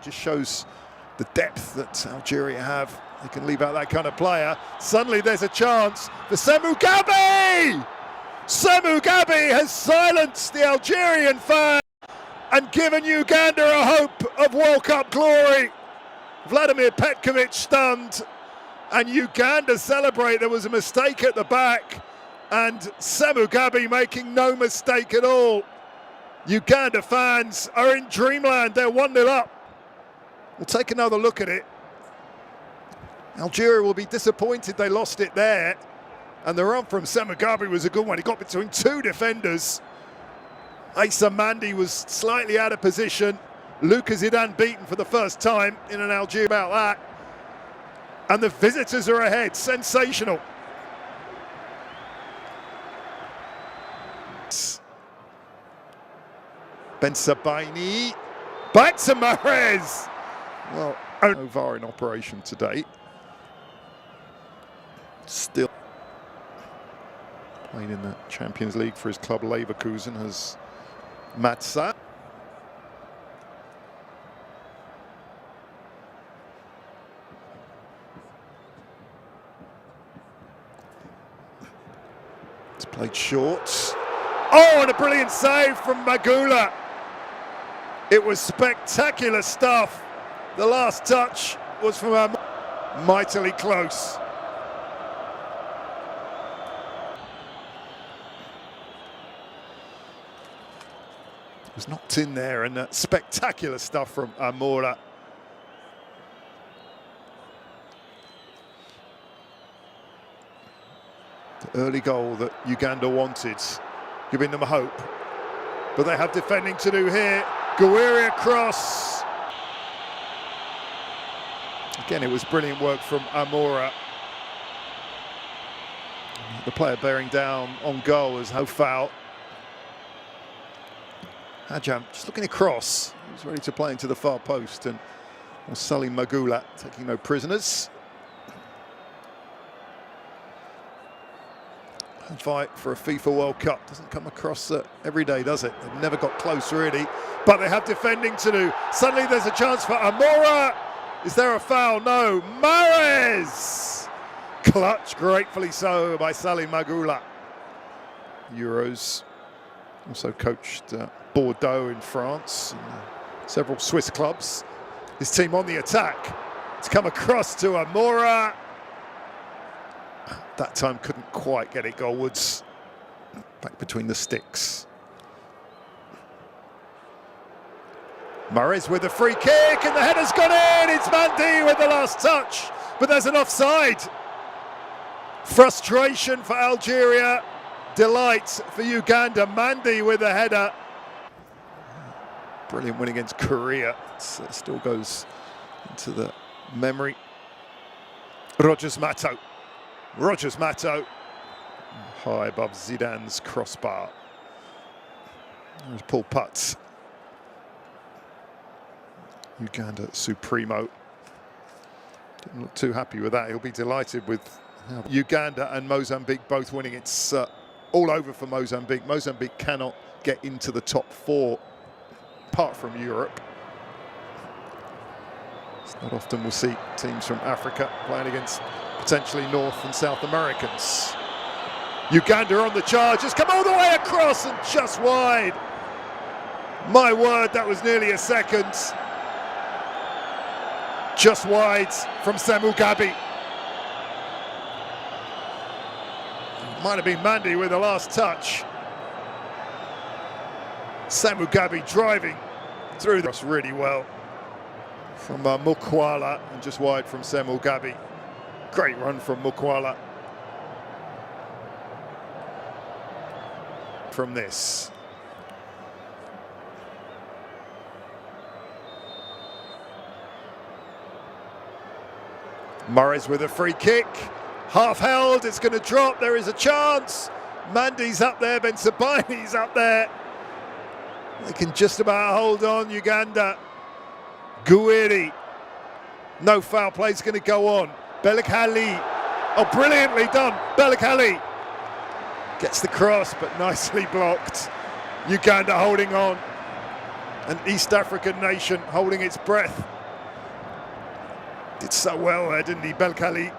Just shows the depth that Algeria have. They can leave out that kind of player. Suddenly there's a chance for Semu Gabi! Semu Gabi has silenced the Algerian fan and given Uganda a hope of World Cup glory. Vladimir Petkovic stunned, and Uganda celebrate. There was a mistake at the back, and Semu Gabi making no mistake at all. Uganda fans are in dreamland. They're 1-0 up. We'll take another look at it. Algeria will be disappointed they lost it there, and the run from Semu Gabi was a good one. He got between two defenders. Issa Mandi was slightly out of position. Lucas Zidane beaten for the first time in an Algeria about that. And the visitors are ahead. Sensational. Ben Sabaini. Back to Mahrez. Well, no VAR in operation today. Still playing in the Champions League for his club Leverkusen has Matza. It's played short. Oh, and a brilliant save from Magula. It was spectacular stuff. The last touch was from mightily close. It was knocked in there, and spectacular stuff from Amora. The early goal that Uganda wanted, giving them hope. But they have defending to do here. Gouiri across. Again, it was brilliant work from Amora. The player bearing down on goal as no foul. Hajam just looking across. He was ready to play into the far post, and Salim Magula taking no prisoners. A fight for a FIFA World Cup doesn't come across every day, does it? They've never got close, really, but they have defending to do. Suddenly there's a chance for Amora. Is there a foul? No. Mahrez! Clutch, gratefully so, by Salim Magula. Euros. Also coached Bordeaux in France, and several Swiss clubs. His team on the attack. It's come across to Amora. That time couldn't quite get it goalwards. Back between the sticks. Mahrez with a free kick, and the header's gone in. It's Mandi with the last touch, but there's an offside. Frustration for Algeria. Delight for Uganda. Mandi with a header. Brilliant win against Korea. It still goes into the memory. Rogers Mato. Rogers Mato. High above Zidane's crossbar. There's Paul Putz. Uganda Supremo. Didn't look too happy with that. He'll be delighted with Uganda and Mozambique both winning. It's all over for Mozambique. Mozambique cannot get into the top four, apart from Europe. It's not often we'll see teams from Africa playing against potentially North and South Americans. Uganda on the charge, has come all the way across and just wide. My word, that was nearly a second. Just wide from Semu Gabi. Might have been Mandi with the last touch. Semu Gabi driving through this really well from Mukwala, and just wide from Semu Gabi. Great run from Mukwala. From this. Mahrez with a free kick. Half held, it's going to drop, there is a chance. Mandi's up there, Ben Sabaini's up there. They can just about hold on, Uganda. Gouiri. No foul play is going to go on. Belikhali. Oh, brilliantly done. Belikhali gets the cross, but nicely blocked. Uganda holding on. An East African nation holding its breath. Did so well there, didn't he, Belkali?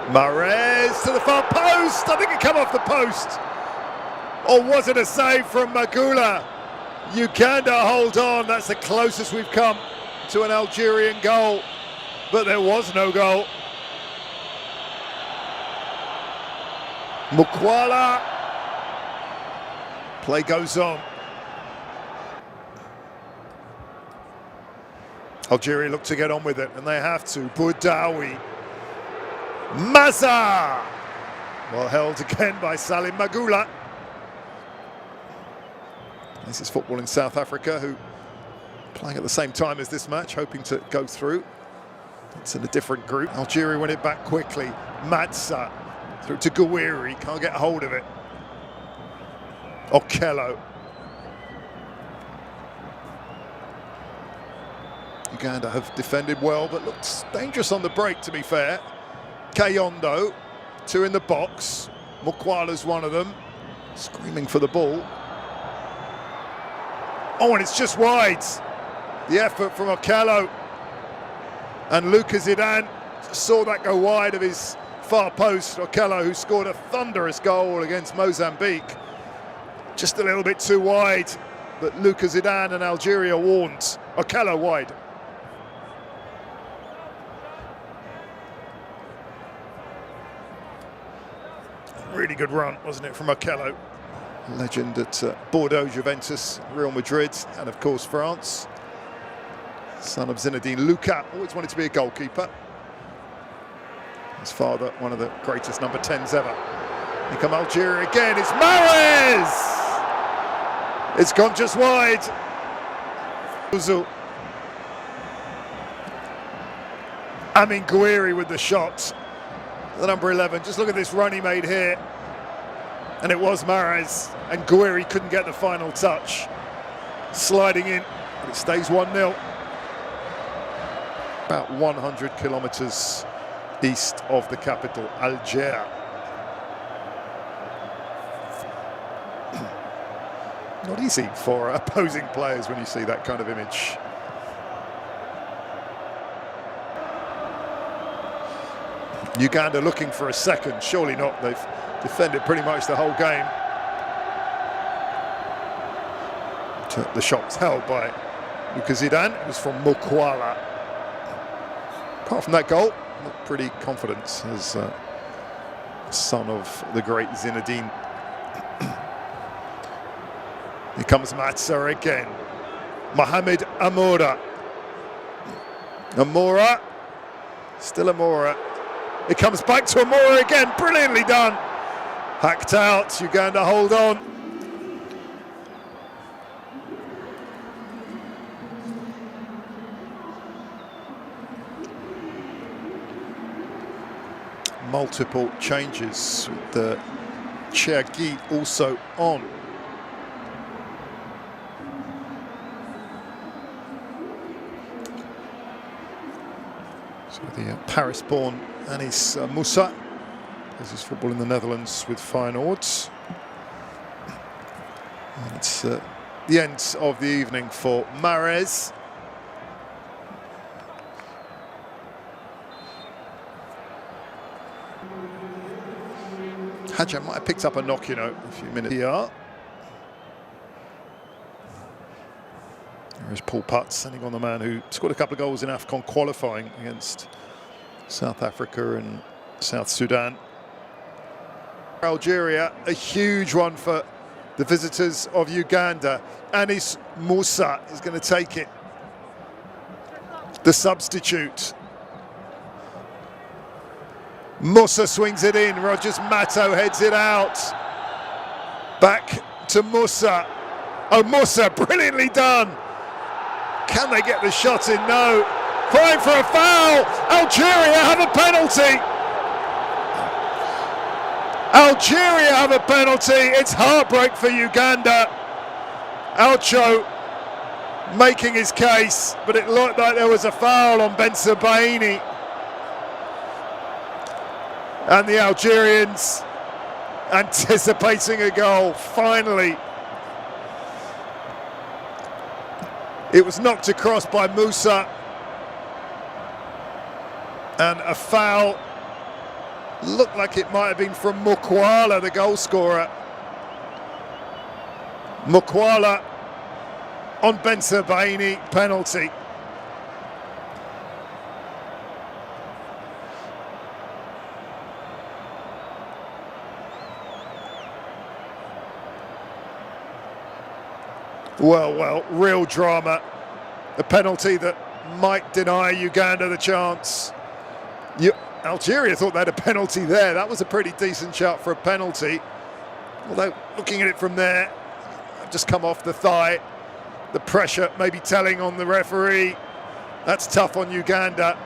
Mahrez to the far post. I think it came off the post. Or was it a save from Magula? Uganda hold on. That's the closest we've come to an Algerian goal. But there was no goal. Mukwala. Play goes on. Algeria look to get on with it, and they have to. Boudaoui. Maza! Well held again by Salim Magula. This is football in South Africa, who playing at the same time as this match, hoping to go through. It's in a different group. Algeria win it back quickly. Matza through to Gouiri, can't get hold of it. Okello. Uganda have defended well, but looks dangerous on the break, to be fair. Kayondo, two in the box. Mukwala's one of them, screaming for the ball. Oh, and it's just wide. The effort from Okello. And Lucas Zidane saw that go wide of his far post. Okello, who scored a thunderous goal against Mozambique. Just a little bit too wide, but Lucas Zidane and Algeria warned. Okello wide. Really good run, wasn't it, from Okello? Legend at Bordeaux, Juventus, Real Madrid, and of course France. Son of Zinedine Luka, always wanted to be a goalkeeper. His father, one of the greatest number 10s ever. Here come Algeria again, it's Mahrez! It's gone just wide. Amin Gouiri with the shot. The number 11, just look at this run he made here. And it was Mahrez, and Gouiri couldn't get the final touch. Sliding in, but it stays 1-0. About 100 kilometers east of the capital, Algiers. Not easy for opposing players when you see that kind of image. Uganda looking for a second, surely not. They've defended pretty much the whole game. The shot was held by Lucas Zidane. It was from Mukwala. Apart from that goal, looked pretty confident as son of the great Zinedine. Here comes Matza again. Mohamed Amoura. Amoura. Still Amoura. It comes back to Amoura again. Brilliantly done. Hacked out. Uganda hold on. Multiple changes with the Chergui also on. So the Paris-born Anis Moussa plays his football in the Netherlands with Feyenoord. And it's the end of the evening for Mahrez. Hadja might have picked up a knock, you know, a few minutes here. There is Paul Putz sending on the man who scored a couple of goals in AFCON qualifying against South Africa and South Sudan. Algeria, a huge one for the visitors of Uganda. Anis Moussa is going to take it. The substitute. Moussa swings it in, Rogers Matto heads it out. Back to Moussa. Oh, Moussa, brilliantly done. Can they get the shot in? No. Crying for a foul. Algeria have a penalty. Algeria have a penalty. It's heartbreak for Uganda. Alcho making his case, but it looked like there was a foul on Ben Sebaini. And the Algerians anticipating a goal, finally. It was knocked across by Musa. And a foul, looked like it might have been from Mukwala, the goal scorer. Mukwala on Ben Sebaini, penalty. Well, real drama. A penalty that might deny Uganda the chance. Algeria thought they had a penalty there. That was a pretty decent shot for a penalty. Although, looking at it from there, just come off the thigh. The pressure maybe telling on the referee. That's tough on Uganda.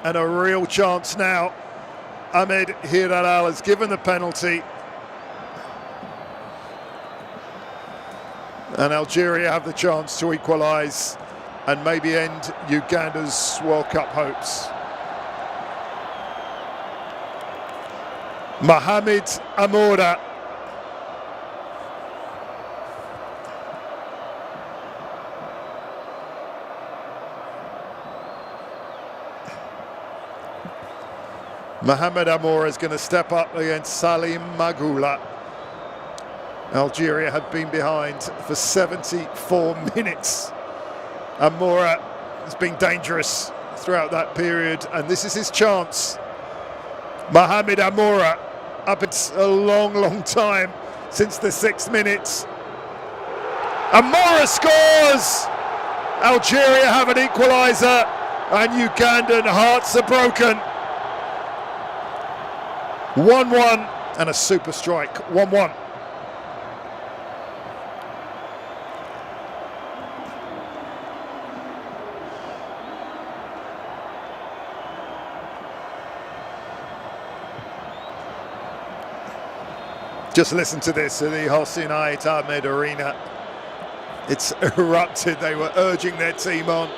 And a real chance now. Ahmed Hiralal has given the penalty. And Algeria have the chance to equalise and maybe end Uganda's World Cup hopes. Mohamed Amoura. Mohamed Amoura is going to step up against Salim Magoula. Algeria had been behind for 74 minutes. Amoura has been dangerous throughout that period, and this is his chance. Mohamed Amoura, up it's a long time since the 6 minutes. Amoura scores! Algeria have an equaliser, and Ugandan hearts are broken. 1-1 and a super strike, 1-1. Just listen to this at the Hossein Ahmed Arena. It's erupted. They were urging their team on,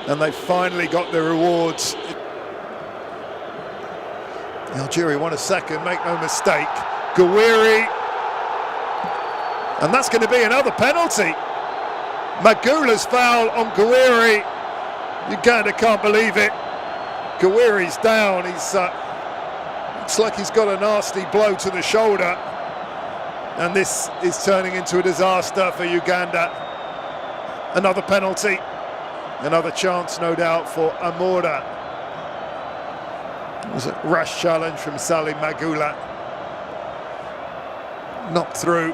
and they finally got their rewards. Algeria won a second, make no mistake. Gouiri, and that's going to be another penalty. Magoula's foul on Gouiri. Uganda can't believe it. Gouiri's down. He's looks like he's got a nasty blow to the shoulder, and this is turning into a disaster for Uganda. Another penalty, another chance, no doubt, for Amoura. It was a rash challenge from Salim Magoula. Knocked through.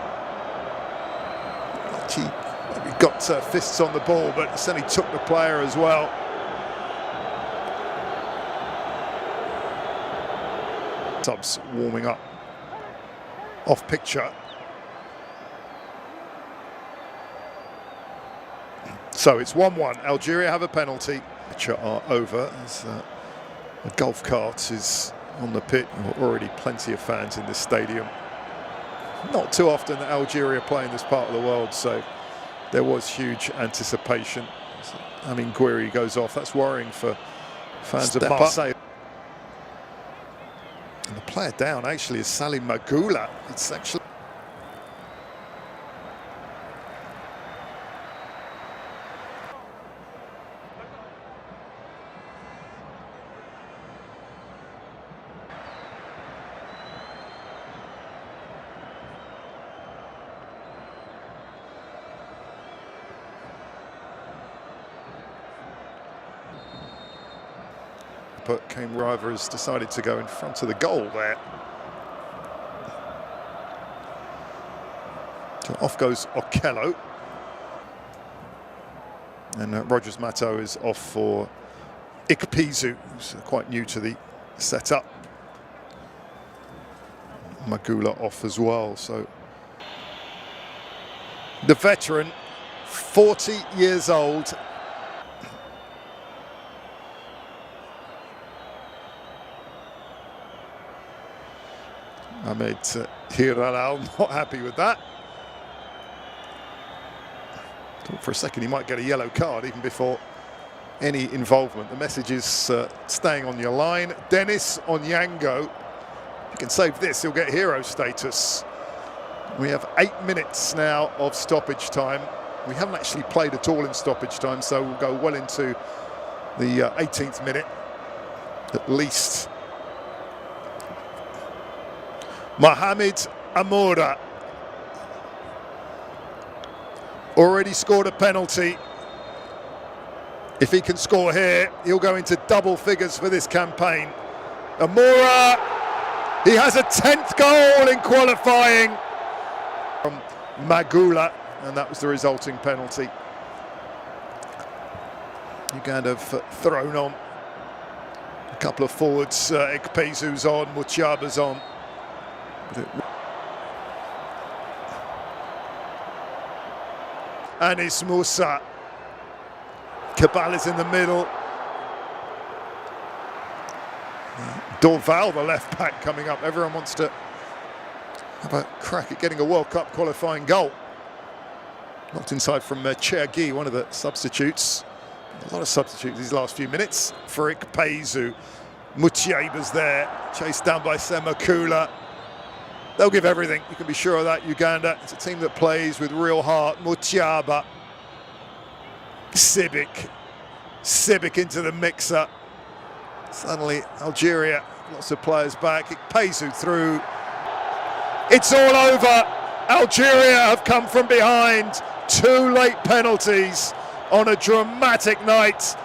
He got fists on the ball, but certainly took the player as well. Subs warming up off picture. So it's 1-1. Algeria have a penalty. Picture are over as a golf cart is on the pitch. There are already plenty of fans in this stadium. Not too often that Algeria play in this part of the world, so there was huge anticipation. I mean, Gouiri goes off. That's worrying for fans of Marseille. And the player down actually is Salim Magoula. It's actually but Kane River has decided to go in front of the goal there. So off goes Okello. And Rogers Mato is off for Ikpeazu, who's quite new to the setup. Magoula off as well, so. The veteran, 40 years old. Ahmed Hiralal not happy with that. Thought for a second he might get a yellow card even before any involvement. The message is staying on your line. Dennis Onyango, if you can save this, he'll get hero status. We have 8 minutes now of stoppage time. We haven't actually played at all in stoppage time, so we'll go well into the 18th minute at least. Mohamed Amoura already scored a penalty. If he can score here, he'll go into double figures for this campaign. Amoura, he has a 10th goal in qualifying from Magula, and that was the resulting penalty. Uganda have thrown on a couple of forwards. Ekpezu's on, Muchaba's on. Anis Musa. Cabal is in the middle. Dorval, the left back, coming up. Everyone wants to have a crack at getting a World Cup qualifying goal. Knocked inside from Chergi, one of the substitutes. A lot of substitutes these last few minutes. For Ekpezu. Mutyaba's there, chased down by Semakula. They'll give everything, you can be sure of that, Uganda. It's a team that plays with real heart. Mutyaba. Sibic into the mixer. Suddenly, Algeria, lots of players back. Ekpezu through. It's all over. Algeria have come from behind. 2 late penalties on a dramatic night.